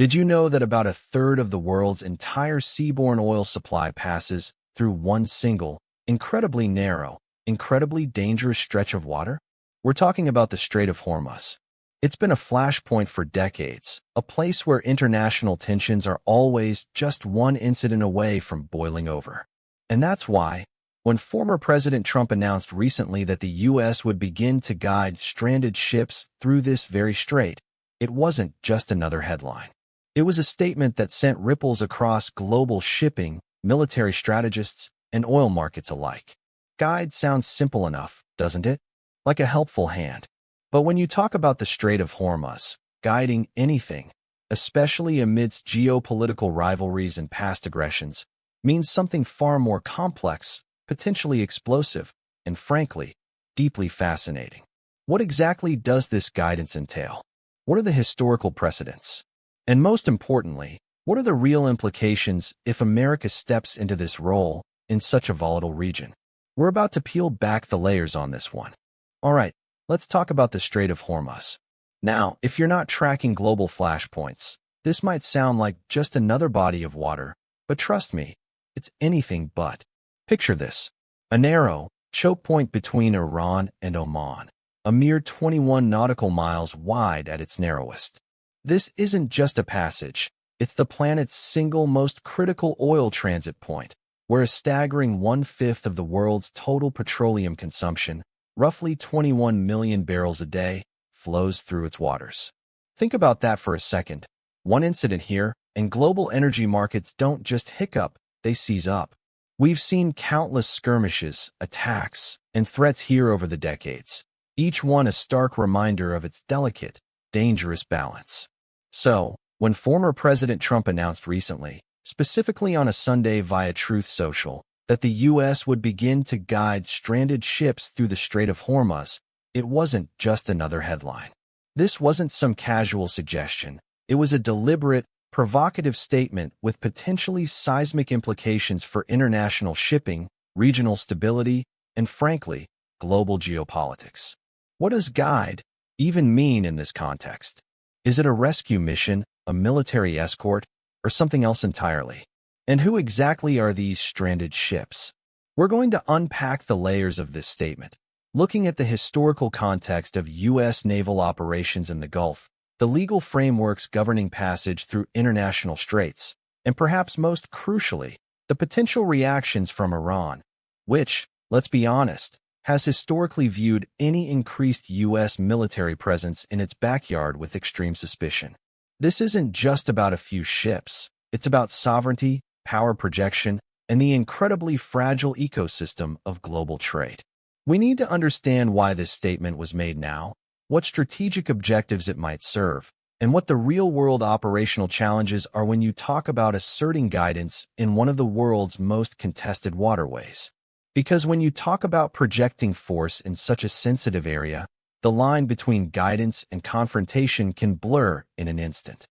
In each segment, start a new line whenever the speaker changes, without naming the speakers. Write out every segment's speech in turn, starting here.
Did you know that about a third of the world's entire seaborne oil supply passes through one single, incredibly narrow, incredibly dangerous stretch of water? We're talking about the Strait of Hormuz. It's been a flashpoint for decades, a place where international tensions are always just one incident away from boiling over. And that's why, when former President Trump announced recently that the U.S. would begin to guide stranded ships through this very strait, it wasn't just another headline. It was a statement that sent ripples across global shipping, military strategists, and oil markets alike. Guide sounds simple enough, doesn't it? Like a helpful hand. But when you talk about the Strait of Hormuz, guiding anything, especially amidst geopolitical rivalries and past aggressions, means something far more complex, potentially explosive, and frankly, deeply fascinating. What exactly does this guidance entail? What are the historical precedents? And most importantly, what are the real implications if America steps into this role in such a volatile region? We're about to peel back the layers on this one. All right, let's talk about the Strait of Hormuz. Now, if you're not tracking global flashpoints, this might sound like just another body of water, but trust me, it's anything but. Picture this: a narrow, choke point between Iran and Oman, a mere 21 nautical miles wide at its narrowest. This isn't just a passage, it's the planet's single most critical oil transit point, where a staggering 1/5 of the world's total petroleum consumption, roughly 21 million barrels a day, flows through its waters. Think about that for a second. One incident here, and global energy markets don't just hiccup, they seize up. We've seen countless skirmishes, attacks, and threats here over the decades, each one a stark reminder of its delicate, dangerous balance. So, when former President Trump announced recently, specifically on a Sunday via Truth Social, that the U.S. would begin to guide stranded ships through the Strait of Hormuz, it wasn't just another headline. This wasn't some casual suggestion. It was a deliberate, provocative statement with potentially seismic implications for international shipping, regional stability, and frankly, global geopolitics. What does guide even mean in this context? Is it a rescue mission, a military escort, or something else entirely? And who exactly are these stranded ships? We're going to unpack the layers of this statement, looking at the historical context of U.S. naval operations in the Gulf, the legal frameworks governing passage through international straits, and perhaps most crucially, the potential reactions from Iran, which, let's be honest, has historically viewed any increased U.S. military presence in its backyard with extreme suspicion. This isn't just about a few ships. It's about sovereignty, power projection, and the incredibly fragile ecosystem of global trade. We need to understand why this statement was made now, what strategic objectives it might serve, and what the real-world operational challenges are when you talk about asserting guidance in one of the world's most contested waterways. Because when you talk about projecting force in such a sensitive area, the line between guidance and confrontation can blur in an instant.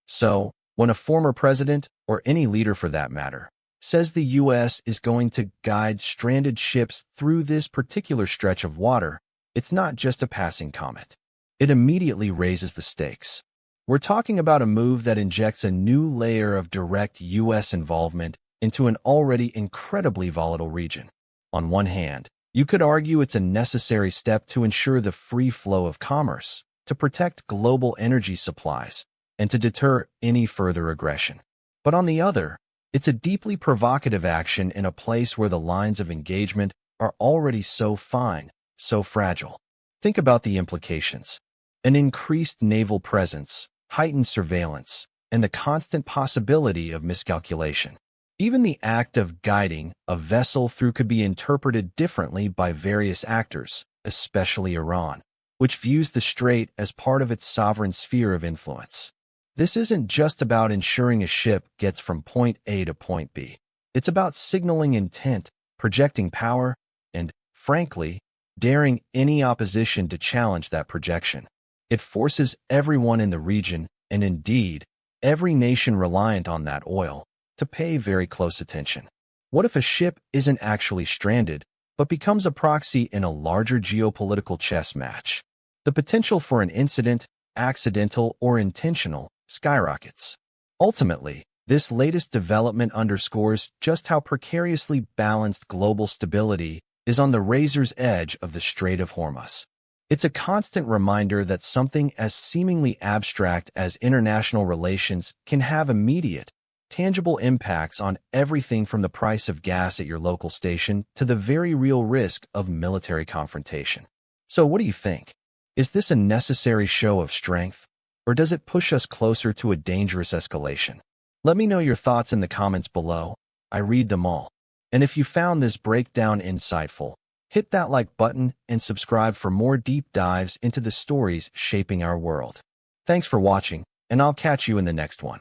So, when a former president, or any leader for that matter, says the U.S. is going to guide stranded ships through this particular stretch of water, it's not just a passing comment. It immediately raises the stakes. We're talking about a move that injects a new layer of direct U.S. involvement into an already incredibly volatile region. On one hand, you could argue it's a necessary step to ensure the free flow of commerce, to protect global energy supplies, and to deter any further aggression. But on the other, it's a deeply provocative action in a place where the lines of engagement are already so fine, so fragile. Think about the implications. An increased naval presence, heightened surveillance, and the constant possibility of miscalculation. Even the act of guiding a vessel through could be interpreted differently by various actors, especially Iran, which views the strait as part of its sovereign sphere of influence. This isn't just about ensuring a ship gets from point A to point B. It's about signaling intent, projecting power, and, frankly, daring any opposition to challenge that projection. It forces everyone in the region, and indeed, every nation reliant on that oil, to pay very close attention. What if a ship isn't actually stranded, but becomes a proxy in a larger geopolitical chess match? The potential for an incident, accidental or intentional, skyrockets. Ultimately, this latest development underscores just how precariously balanced global stability is on the razor's edge of the Strait of Hormuz. It's a constant reminder that something as seemingly abstract as international relations can have immediate, tangible impacts on everything from the price of gas at your local station to the very real risk of military confrontation. So what do you think? Is this a necessary show of strength, or does it push us closer to a dangerous escalation? Let me know your thoughts in the comments below. I read them all. And if you found this breakdown insightful, hit that like button and subscribe for more deep dives into the stories shaping our world. Thanks for watching, and I'll catch you in the next one.